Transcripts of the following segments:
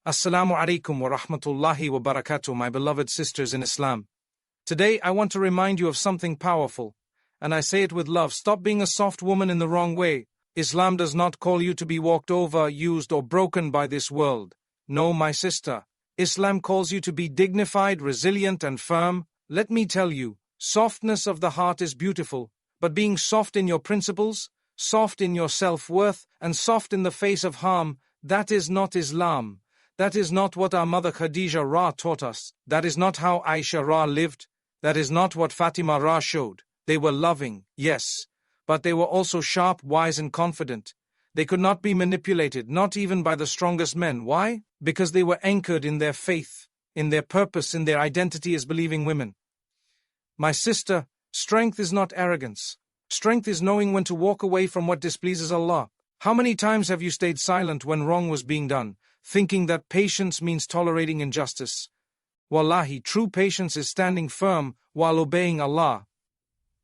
Assalamu alaikum wa rahmatullahi wa barakatuh, my beloved sisters in Islam. Today I want to remind you of something powerful, and I say it with love. Stop being a soft woman in the wrong way. Islam does not call you to be walked over, used, or broken by this world. No, my sister. Islam calls you to be dignified, resilient, and firm. Let me tell you, softness of the heart is beautiful, but being soft in your principles, soft in your self-worth, and soft in the face of harm, that is not Islam. That is not what our mother Khadija Ra taught us. That is not how Aisha Ra lived. That is not what Fatima Ra showed. They were loving, yes, but they were also sharp, wise, and confident. They could not be manipulated, not even by the strongest men. Why? Because they were anchored in their faith, in their purpose, in their identity as believing women. My sister, strength is not arrogance. Strength is knowing when to walk away from what displeases Allah. How many times have you stayed silent when wrong was being done, thinking that patience means tolerating injustice? Wallahi, true patience is standing firm while obeying Allah.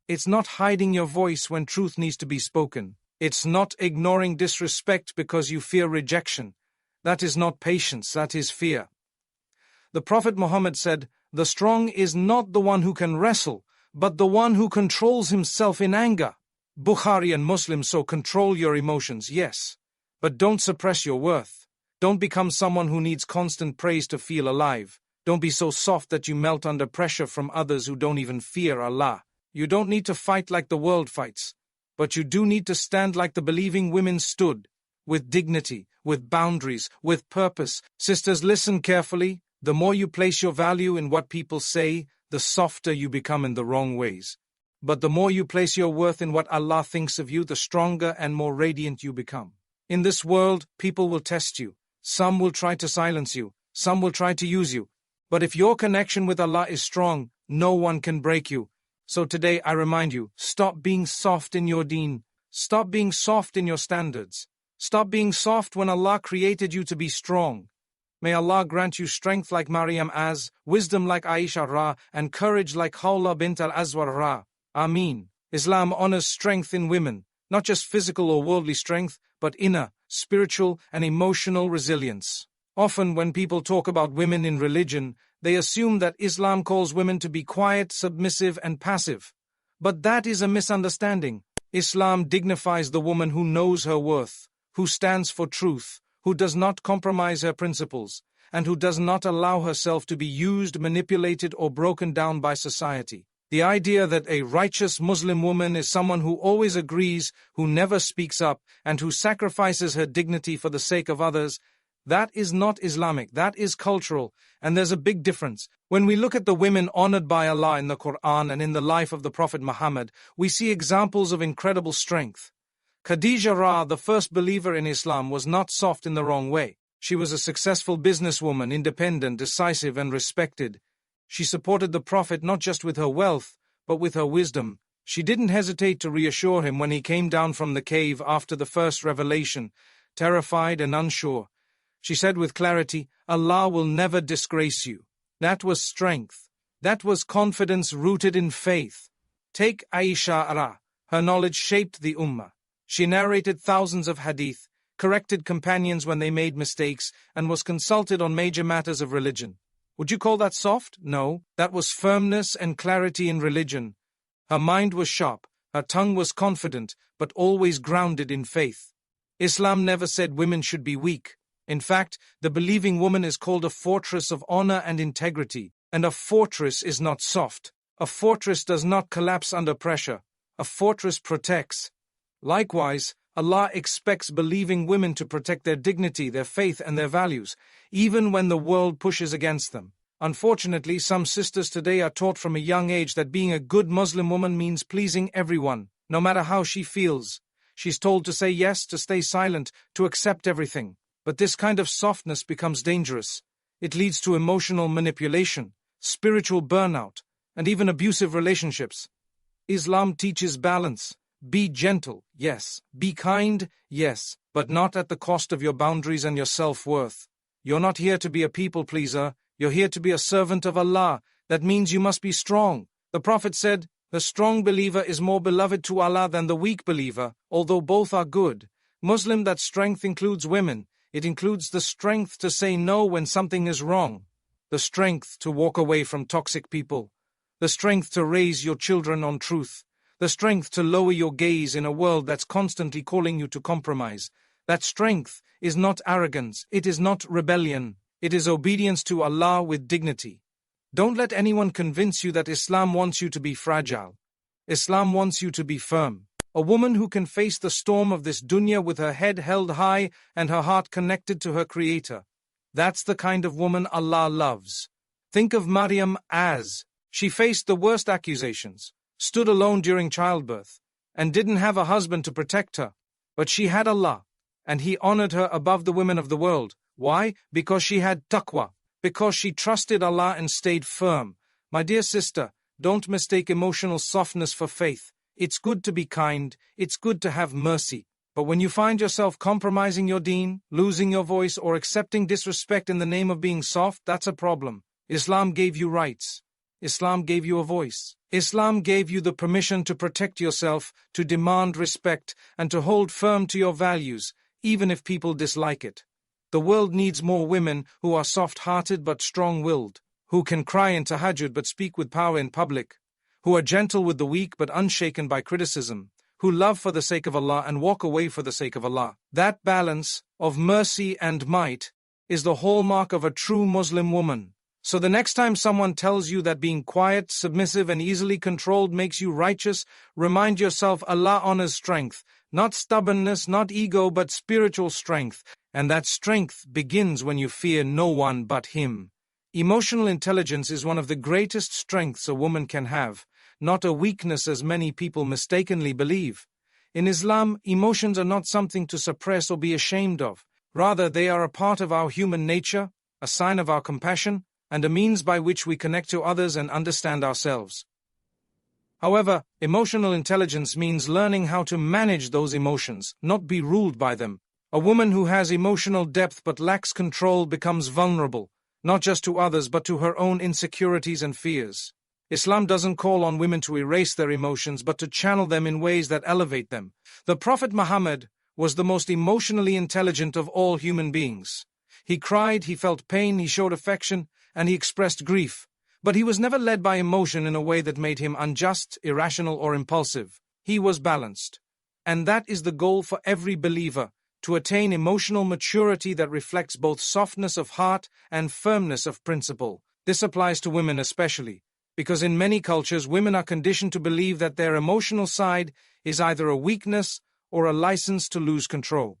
It's not hiding your voice when truth needs to be spoken. It's not ignoring disrespect because you fear rejection. That is not patience, that is fear. The Prophet Muhammad said, "The strong is not the one who can wrestle, but the one who controls himself in anger." Bukhari and Muslim. So control your emotions, yes, but don't suppress your worth. Don't become someone who needs constant praise to feel alive. Don't be so soft that you melt under pressure from others who don't even fear Allah. You don't need to fight like the world fights, but you do need to stand like the believing women stood, with dignity, with boundaries, with purpose. Sisters, listen carefully. The more you place your value in what people say, the softer you become in the wrong ways. But the more you place your worth in what Allah thinks of you, the stronger and more radiant you become. In this world, people will test you. Some will try to silence you. Some will try to use you. But if your connection with Allah is strong, no one can break you. So today I remind you, stop being soft in your deen. Stop being soft in your standards. Stop being soft when Allah created you to be strong. May Allah grant you strength like Maryam Az, wisdom like Aisha Ra, and courage like Khawla bint al-Azwar Ra. Ameen. Islam honors strength in women, not just physical or worldly strength, but inner, spiritual, and emotional resilience. Often when people talk about women in religion, they assume that Islam calls women to be quiet, submissive, and passive. But that is a misunderstanding. Islam dignifies the woman who knows her worth, who stands for truth, who does not compromise her principles, and who does not allow herself to be used, manipulated, or broken down by society. The idea that a righteous Muslim woman is someone who always agrees, who never speaks up, and who sacrifices her dignity for the sake of others, that is not Islamic, that is cultural, and there's a big difference. When we look at the women honored by Allah in the Quran and in the life of the Prophet Muhammad, we see examples of incredible strength. Khadija Ra, the first believer in Islam, was not soft in the wrong way. She was a successful businesswoman, independent, decisive, and respected. She supported the Prophet not just with her wealth, but with her wisdom. She didn't hesitate to reassure him when he came down from the cave after the first revelation, terrified and unsure. She said with clarity, "Allah will never disgrace you." That was strength. That was confidence rooted in faith. Take Aisha Ra. Her knowledge shaped the Ummah. She narrated thousands of hadith, corrected companions when they made mistakes, and was consulted on major matters of religion. Would you call that soft? No, that was firmness and clarity in religion. Her mind was sharp, her tongue was confident, but always grounded in faith. Islam never said women should be weak. In fact, the believing woman is called a fortress of honor and integrity, and a fortress is not soft. A fortress does not collapse under pressure. A fortress protects. Likewise, Allah expects believing women to protect their dignity, their faith, and their values, even when the world pushes against them. Unfortunately, some sisters today are taught from a young age that being a good Muslim woman means pleasing everyone, no matter how she feels. She's told to say yes, to stay silent, to accept everything. But this kind of softness becomes dangerous. It leads to emotional manipulation, spiritual burnout, and even abusive relationships. Islam teaches balance. Be gentle, yes. Be kind, yes. But not at the cost of your boundaries and your self-worth. You're not here to be a people pleaser. You're here to be a servant of Allah. That means you must be strong. The Prophet said, "The strong believer is more beloved to Allah than the weak believer, although both are good." Muslim, that strength includes women. It includes the strength to say no when something is wrong, the strength to walk away from toxic people, the strength to raise your children on truth, the strength to lower your gaze in a world that's constantly calling you to compromise. That strength is not arrogance, it is not rebellion, it is obedience to Allah with dignity. Don't let anyone convince you that Islam wants you to be fragile. Islam wants you to be firm. A woman who can face the storm of this dunya with her head held high and her heart connected to her Creator. That's the kind of woman Allah loves. Think of Maryam as she faced the worst accusations, stood alone during childbirth, and didn't have a husband to protect her. But she had Allah, and He honored her above the women of the world. Why? Because she had taqwa, because she trusted Allah and stayed firm. My dear sister, don't mistake emotional softness for faith. It's good to be kind, it's good to have mercy. But when you find yourself compromising your deen, losing your voice, or accepting disrespect in the name of being soft, that's a problem. Islam gave you rights. Islam gave you a voice. Islam gave you the permission to protect yourself, to demand respect, and to hold firm to your values, even if people dislike it. The world needs more women who are soft-hearted but strong-willed, who can cry in tahajjud but speak with power in public, who are gentle with the weak but unshaken by criticism, who love for the sake of Allah and walk away for the sake of Allah. That balance of mercy and might is the hallmark of a true Muslim woman. So the next time someone tells you that being quiet, submissive, and easily controlled makes you righteous, remind yourself Allah honors strength, not stubbornness, not ego, but spiritual strength. And that strength begins when you fear no one but Him. Emotional intelligence is one of the greatest strengths a woman can have, not a weakness as many people mistakenly believe. In Islam, emotions are not something to suppress or be ashamed of. Rather, they are a part of our human nature, a sign of our compassion, and a means by which we connect to others and understand ourselves. However, emotional intelligence means learning how to manage those emotions, not be ruled by them. A woman who has emotional depth but lacks control becomes vulnerable, not just to others but to her own insecurities and fears. Islam doesn't call on women to erase their emotions but to channel them in ways that elevate them. The Prophet Muhammad was the most emotionally intelligent of all human beings. He cried, he felt pain, he showed affection, and he expressed grief. But he was never led by emotion in a way that made him unjust, irrational, or impulsive. He was balanced. And that is the goal for every believer, to attain emotional maturity that reflects both softness of heart and firmness of principle. This applies to women especially, because in many cultures women are conditioned to believe that their emotional side is either a weakness or a license to lose control.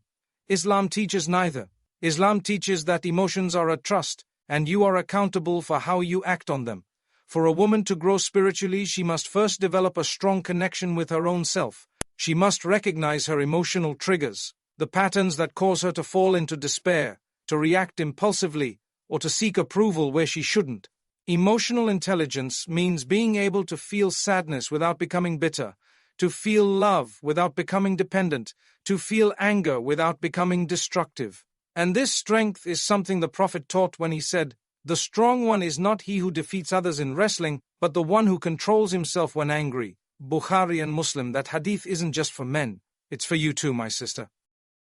Islam teaches neither. Islam teaches that emotions are a trust, and you are accountable for how you act on them. For a woman to grow spiritually, she must first develop a strong connection with her own self. She must recognize her emotional triggers, the patterns that cause her to fall into despair, to react impulsively, or to seek approval where she shouldn't. Emotional intelligence means being able to feel sadness without becoming bitter, to feel love without becoming dependent, to feel anger without becoming destructive. And this strength is something the Prophet taught when he said, "The strong one is not he who defeats others in wrestling, but the one who controls himself when angry." Bukhari and Muslim. That hadith isn't just for men, it's for you too, my sister.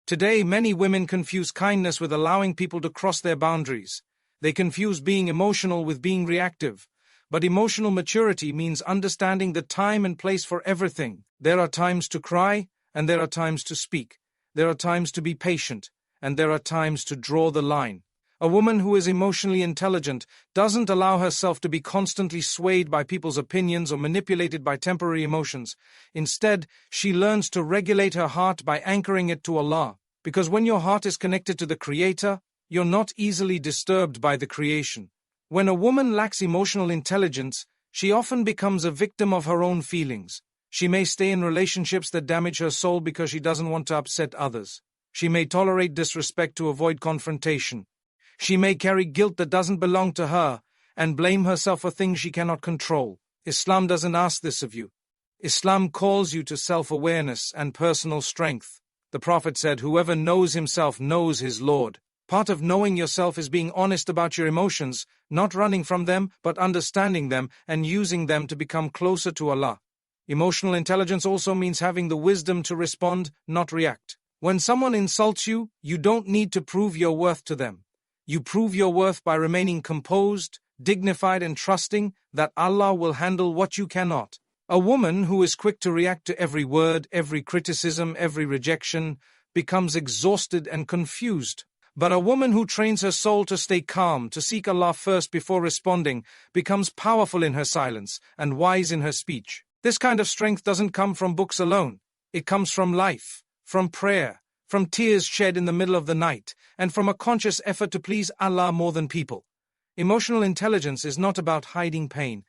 Today, many women confuse kindness with allowing people to cross their boundaries. They confuse being emotional with being reactive. But emotional maturity means understanding the time and place for everything. There are times to cry, and there are times to speak. There are times to be patient, and there are times to draw the line. A woman who is emotionally intelligent doesn't allow herself to be constantly swayed by people's opinions or manipulated by temporary emotions. Instead, she learns to regulate her heart by anchoring it to Allah. Because when your heart is connected to the Creator, you're not easily disturbed by the creation. When a woman lacks emotional intelligence, she often becomes a victim of her own feelings. She may stay in relationships that damage her soul because she doesn't want to upset others. She may tolerate disrespect to avoid confrontation. She may carry guilt that doesn't belong to her and blame herself for things she cannot control. Islam doesn't ask this of you. Islam calls you to self-awareness and personal strength. The Prophet said, "Whoever knows himself knows his Lord." Part of knowing yourself is being honest about your emotions, not running from them, but understanding them and using them to become closer to Allah. Emotional intelligence also means having the wisdom to respond, not react. When someone insults you, you don't need to prove your worth to them. You prove your worth by remaining composed, dignified and trusting that Allah will handle what you cannot. A woman who is quick to react to every word, every criticism, every rejection, becomes exhausted and confused. But a woman who trains her soul to stay calm, to seek Allah first before responding, becomes powerful in her silence and wise in her speech. This kind of strength doesn't come from books alone. It comes from life, from prayer, from tears shed in the middle of the night, and from a conscious effort to please Allah more than people. Emotional intelligence is not about hiding pain.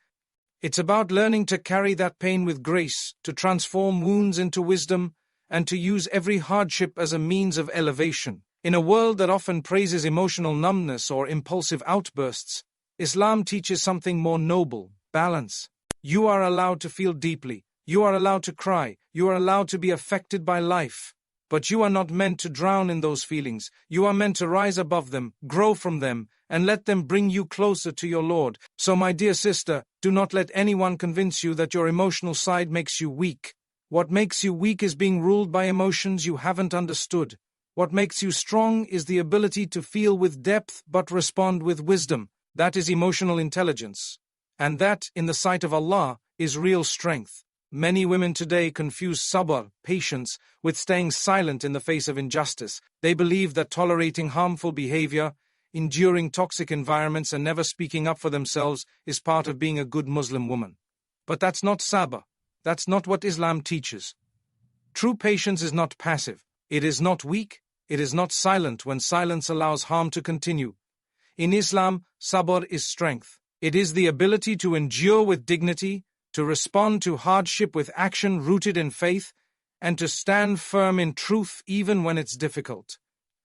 It's about learning to carry that pain with grace, to transform wounds into wisdom, and to use every hardship as a means of elevation. In a world that often praises emotional numbness or impulsive outbursts, Islam teaches something more noble: balance. You are allowed to feel deeply. You are allowed to cry. You are allowed to be affected by life. But you are not meant to drown in those feelings. You are meant to rise above them, grow from them, and let them bring you closer to your Lord. So, my dear sister, do not let anyone convince you that your emotional side makes you weak. What makes you weak is being ruled by emotions you haven't understood. What makes you strong is the ability to feel with depth but respond with wisdom. That is emotional intelligence. And that, in the sight of Allah, is real strength. Many women today confuse sabr, patience, with staying silent in the face of injustice. They believe that tolerating harmful behavior, enduring toxic environments, and never speaking up for themselves is part of being a good Muslim woman. But that's not sabr. That's not what Islam teaches. True patience is not passive. It is not weak. It is not silent when silence allows harm to continue. In Islam, sabr is strength. It is the ability to endure with dignity, to respond to hardship with action rooted in faith, and to stand firm in truth even when it's difficult.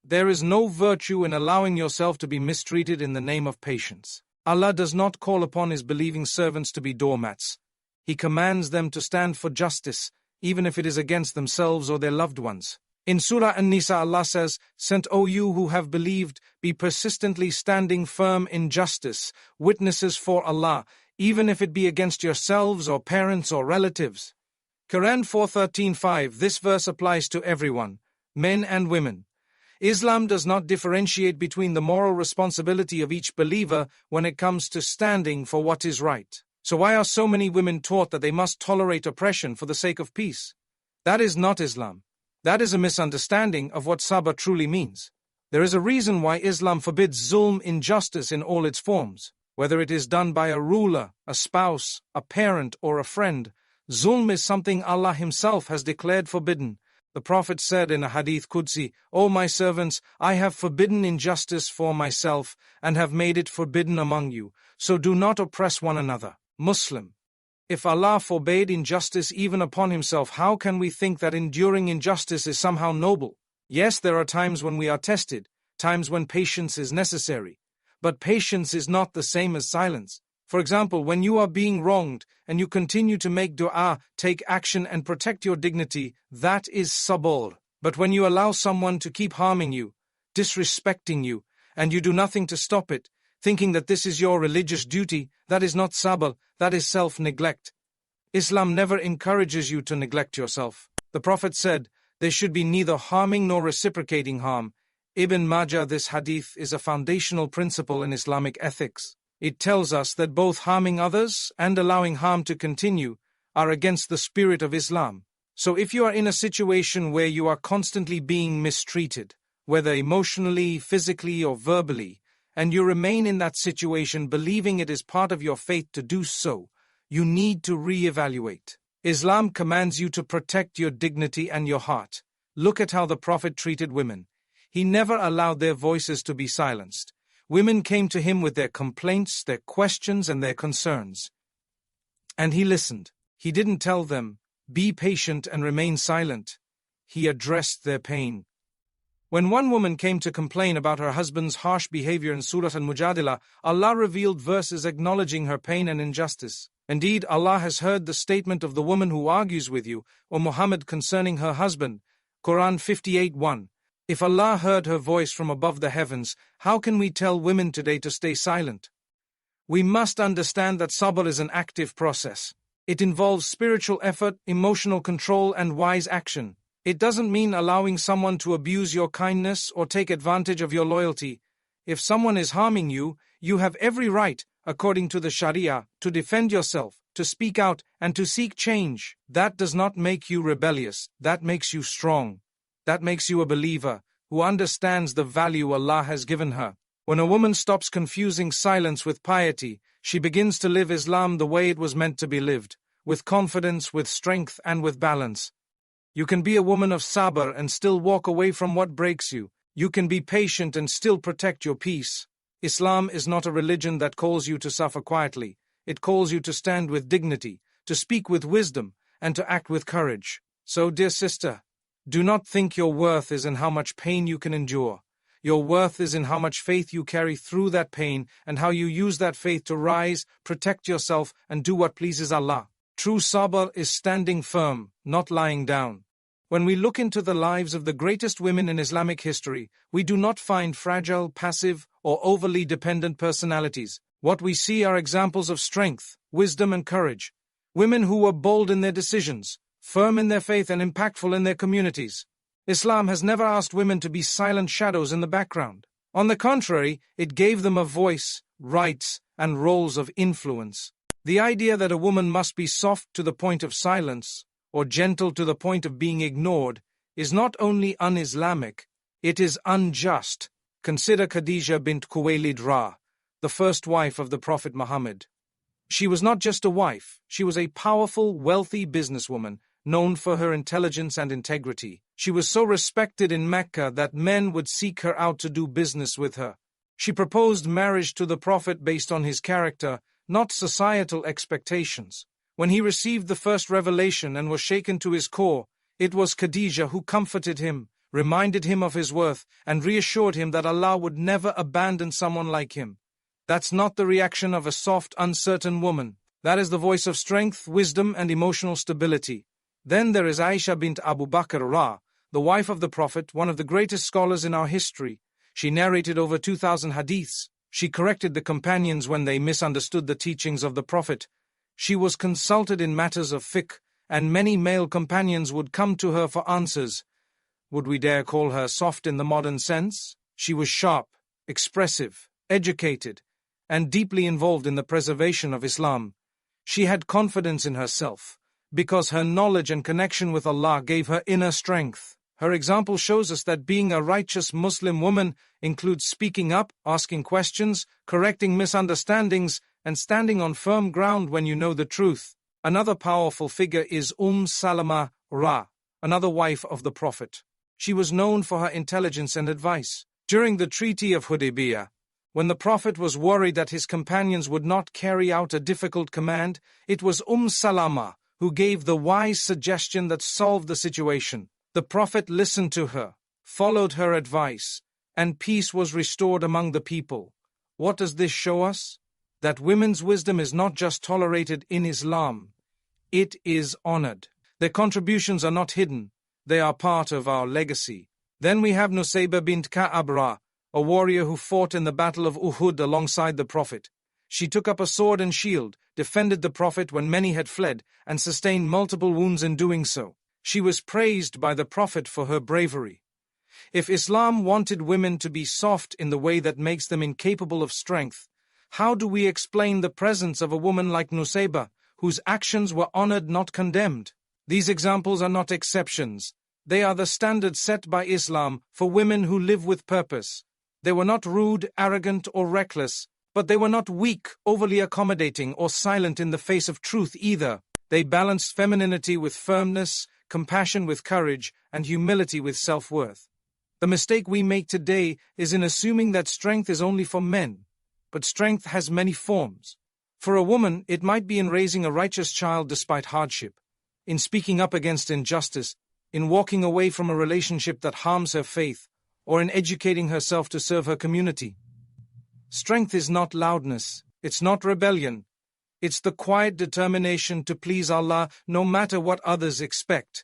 There is no virtue in allowing yourself to be mistreated in the name of patience. Allah does not call upon His believing servants to be doormats. He commands them to stand for justice, even if it is against themselves or their loved ones. In Surah An-Nisa, Allah says, "Sent, O you who have believed, be persistently standing firm in justice, witnesses for Allah, even if it be against yourselves or parents or relatives." Quran 4:13-5. This verse applies to everyone, men and women. Islam does not differentiate between the moral responsibility of each believer when it comes to standing for what is right. So why are so many women taught that they must tolerate oppression for the sake of peace? That is not Islam. That is a misunderstanding of what sabr truly means. There is a reason why Islam forbids zulm, injustice in all its forms. Whether it is done by a ruler, a spouse, a parent, or a friend, zulm is something Allah Himself has declared forbidden. The Prophet said in a hadith Qudsi, "O my servants, I have forbidden injustice for myself and have made it forbidden among you, so do not oppress one another." Muslim. If Allah forbade injustice even upon Himself, how can we think that enduring injustice is somehow noble? Yes, there are times when we are tested, times when patience is necessary. But patience is not the same as silence. For example, when you are being wronged and you continue to make dua, take action and protect your dignity, that is sabr. But when you allow someone to keep harming you, disrespecting you, and you do nothing to stop it, thinking that this is your religious duty, that is not sabr, that is self-neglect. Islam never encourages you to neglect yourself. The Prophet said, there should be neither harming nor reciprocating harm. Ibn Majah, this hadith is a foundational principle in Islamic ethics. It tells us that both harming others and allowing harm to continue are against the spirit of Islam. So if you are in a situation where you are constantly being mistreated, whether emotionally, physically, or verbally, and you remain in that situation believing it is part of your faith to do so, you need to re-evaluate. Islam commands you to protect your dignity and your heart. Look at how the Prophet treated women. He never allowed their voices to be silenced. Women came to him with their complaints, their questions, and their concerns. And he listened. He didn't tell them, "Be patient and remain silent." He addressed their pain. When one woman came to complain about her husband's harsh behavior in Surah Al-Mujadilah, Allah revealed verses acknowledging her pain and injustice. Indeed, Allah has heard the statement of the woman who argues with you, O Muhammad, concerning her husband. Quran 58:1. If Allah heard her voice from above the heavens, how can we tell women today to stay silent? We must understand that sabr is an active process. It involves spiritual effort, emotional control, and wise action. It doesn't mean allowing someone to abuse your kindness or take advantage of your loyalty. If someone is harming you, you have every right, according to the Sharia, to defend yourself, to speak out, and to seek change. That does not make you rebellious. That makes you strong. That makes you a believer who understands the value Allah has given her. When a woman stops confusing silence with piety, she begins to live Islam the way it was meant to be lived, with confidence, with strength, and with balance. You can be a woman of sabr and still walk away from what breaks you. You can be patient and still protect your peace. Islam is not a religion that calls you to suffer quietly. It calls you to stand with dignity, to speak with wisdom, and to act with courage. So, dear sister, do not think your worth is in how much pain you can endure. Your worth is in how much faith you carry through that pain and how you use that faith to rise, protect yourself, and do what pleases Allah. True sabr is standing firm, not lying down. When we look into the lives of the greatest women in Islamic history, we do not find fragile, passive, or overly dependent personalities. What we see are examples of strength, wisdom, and courage. Women who were bold in their decisions, firm in their faith, and impactful in their communities. Islam has never asked women to be silent shadows in the background. On the contrary, it gave them a voice, rights, and roles of influence. The idea that a woman must be soft to the point of silence, or gentle to the point of being ignored, is not only un-Islamic, it is unjust. Consider Khadija bint Khuwaylid Ra, the first wife of the Prophet Muhammad. She was not just a wife, she was a powerful, wealthy businesswoman, known for her intelligence and integrity. She was so respected in Mecca that men would seek her out to do business with her. She proposed marriage to the Prophet based on his character, not societal expectations. When he received the first revelation and was shaken to his core, it was Khadija who comforted him, reminded him of his worth, and reassured him that Allah would never abandon someone like him. That's not the reaction of a soft, uncertain woman. That is the voice of strength, wisdom, and emotional stability. Then there is Aisha bint Abu Bakr Ra, the wife of the Prophet, one of the greatest scholars in our history. She narrated over 2,000 hadiths. She corrected the companions when they misunderstood the teachings of the Prophet. She was consulted in matters of fiqh, and many male companions would come to her for answers. Would we dare call her soft in the modern sense? She was sharp, expressive, educated, and deeply involved in the preservation of Islam. She had confidence in herself, because her knowledge and connection with Allah gave her inner strength. Her example shows us that being a righteous Muslim woman includes speaking up, asking questions, correcting misunderstandings, and standing on firm ground when you know the truth. Another powerful figure is Salama Ra, another wife of the Prophet. She was known for her intelligence and advice. During the Treaty of Hudaybiyah, when the Prophet was worried that his companions would not carry out a difficult command, it was Salama who gave the wise suggestion that solved the situation. The Prophet listened to her, followed her advice, and peace was restored among the people. What does this show us? That women's wisdom is not just tolerated in Islam, it is honored. Their contributions are not hidden, they are part of our legacy. Then we have Nusayba bint Ka'ab Ra, a warrior who fought in the Battle of Uhud alongside the Prophet. She took up a sword and shield, defended the Prophet when many had fled, and sustained multiple wounds in doing so. She was praised by the Prophet for her bravery. If Islam wanted women to be soft in the way that makes them incapable of strength, how do we explain the presence of a woman like Nusayba, whose actions were honored, not condemned? These examples are not exceptions. They are the standard set by Islam for women who live with purpose. They were not rude, arrogant, or reckless, but they were not weak, overly accommodating, or silent in the face of truth either. They balanced femininity with firmness, compassion with courage, and humility with self-worth. The mistake we make today is in assuming that strength is only for men. But strength has many forms. For a woman, it might be in raising a righteous child despite hardship, in speaking up against injustice, in walking away from a relationship that harms her faith, or in educating herself to serve her community. Strength is not loudness, it's not rebellion. It's the quiet determination to please Allah no matter what others expect.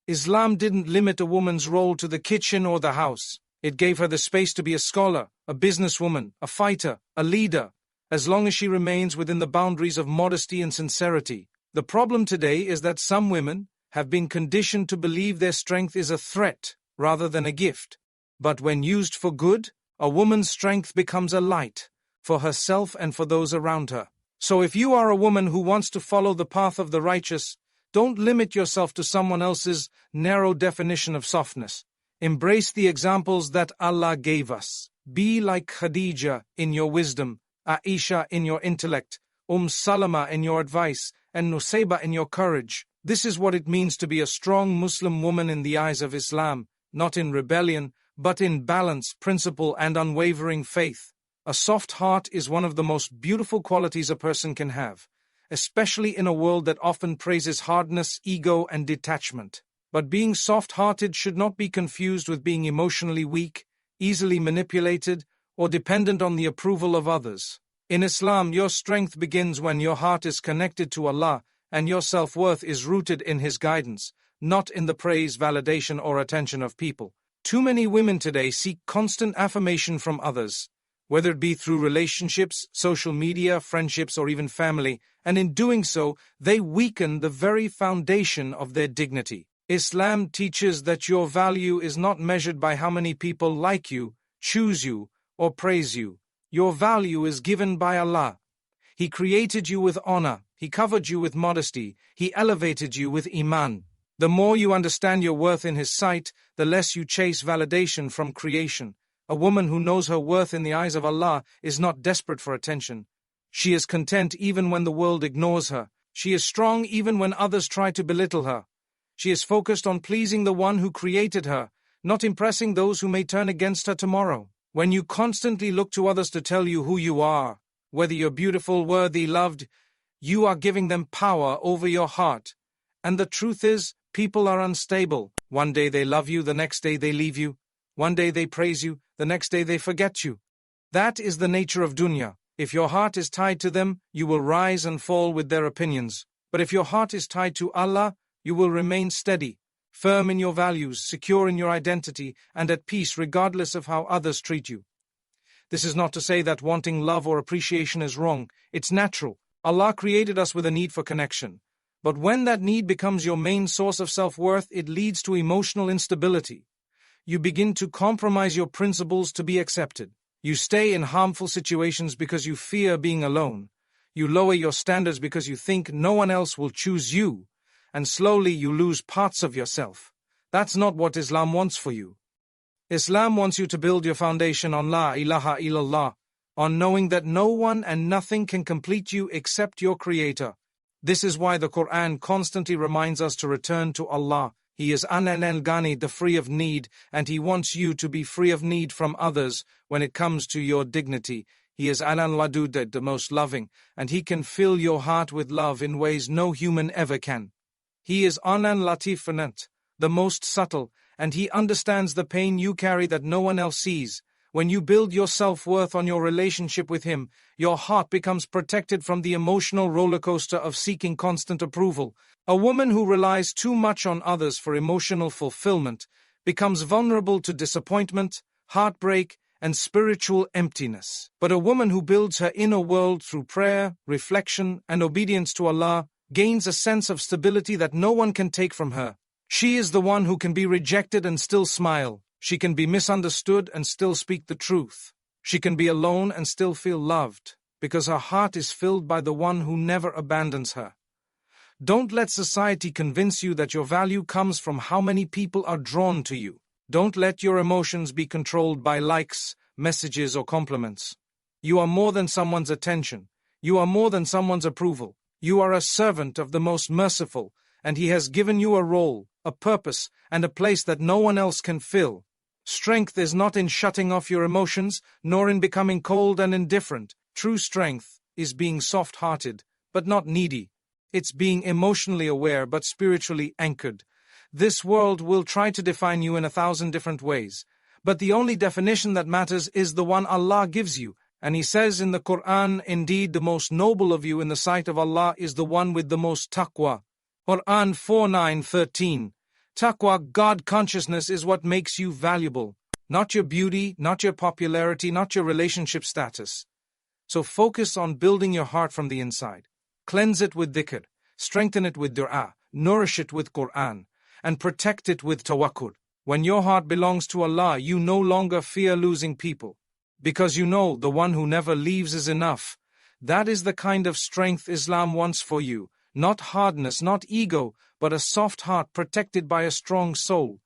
Islam didn't limit a woman's role to the kitchen or the house. It gave her the space to be a scholar, a businesswoman, a fighter, a leader, as long as she remains within the boundaries of modesty and sincerity. The problem today is that some women have been conditioned to believe their strength is a threat rather than a gift. But when used for good, a woman's strength becomes a light for herself and for those around her. So if you are a woman who wants to follow the path of the righteous, don't limit yourself to someone else's narrow definition of softness. Embrace the examples that Allah gave us. Be like Khadija in your wisdom, Aisha in your intellect, Salama in your advice, and Nusayba in your courage. This is what it means to be a strong Muslim woman in the eyes of Islam, not in rebellion, but in balance, principle, and unwavering faith. A soft heart is one of the most beautiful qualities a person can have, especially in a world that often praises hardness, ego, and detachment. But being soft-hearted should not be confused with being emotionally weak, easily manipulated, or dependent on the approval of others. In Islam, your strength begins when your heart is connected to Allah and your self-worth is rooted in His guidance, not in the praise, validation, or attention of people. Too many women today seek constant affirmation from others, whether it be through relationships, social media, friendships, or even family, and in doing so, they weaken the very foundation of their dignity. Islam teaches that your value is not measured by how many people like you, choose you, or praise you. Your value is given by Allah. He created you with honor, He covered you with modesty, He elevated you with iman. The more you understand your worth in His sight, the less you chase validation from creation. A woman who knows her worth in the eyes of Allah is not desperate for attention. She is content even when the world ignores her. She is strong even when others try to belittle her. She is focused on pleasing the one who created her, not impressing those who may turn against her tomorrow. When you constantly look to others to tell you who you are, whether you're beautiful, worthy, loved, you are giving them power over your heart. And the truth is, people are unstable. One day they love you, the next day they leave you. One day they praise you, the next day they forget you. That is the nature of Dunya. If your heart is tied to them, you will rise and fall with their opinions. But if your heart is tied to Allah, you will remain steady, firm in your values, secure in your identity, and at peace regardless of how others treat you. This is not to say that wanting love or appreciation is wrong. It's natural. Allah created us with a need for connection. But when that need becomes your main source of self-worth, it leads to emotional instability. You begin to compromise your principles to be accepted. You stay in harmful situations because you fear being alone. You lower your standards because you think no one else will choose you. And slowly you lose parts of yourself. That's not what Islam wants for you. Islam wants you to build your foundation on La ilaha illallah, on knowing that no one and nothing can complete you except your Creator. This is why the Quran constantly reminds us to return to Allah. He is Al-Ghani, the free of need, and He wants you to be free of need from others when it comes to your dignity. He is Al-Wadud, the most loving, and He can fill your heart with love in ways no human ever can. He is Latif, the most subtle, and He understands the pain you carry that no one else sees. When you build your self-worth on your relationship with Him, your heart becomes protected from the emotional roller coaster of seeking constant approval. A woman who relies too much on others for emotional fulfillment becomes vulnerable to disappointment, heartbreak, and spiritual emptiness. But a woman who builds her inner world through prayer, reflection, and obedience to Allah gains a sense of stability that no one can take from her. She is the one who can be rejected and still smile. She can be misunderstood and still speak the truth. She can be alone and still feel loved, because her heart is filled by the one who never abandons her. Don't let society convince you that your value comes from how many people are drawn to you. Don't let your emotions be controlled by likes, messages, or compliments. You are more than someone's attention. You are more than someone's approval. You are a servant of the Most Merciful, and He has given you a role, a purpose, and a place that no one else can fill. Strength is not in shutting off your emotions, nor in becoming cold and indifferent. True strength is being soft-hearted, but not needy. It's being emotionally aware, but spiritually anchored. This world will try to define you in 1,000 different ways, but the only definition that matters is the one Allah gives you. And He says in the Quran, indeed, the most noble of you in the sight of Allah is the one with the most taqwa. Quran 4:9-13. Taqwa, God consciousness, is what makes you valuable. Not your beauty, not your popularity, not your relationship status. So focus on building your heart from the inside. Cleanse it with dhikr. Strengthen it with dua. nourish it with Quran, and protect it with tawakkul. When your heart belongs to Allah, you no longer fear losing people, because you know the one who never leaves is enough. That is the kind of strength Islam wants for you, not hardness, not ego, but a soft heart protected by a strong soul.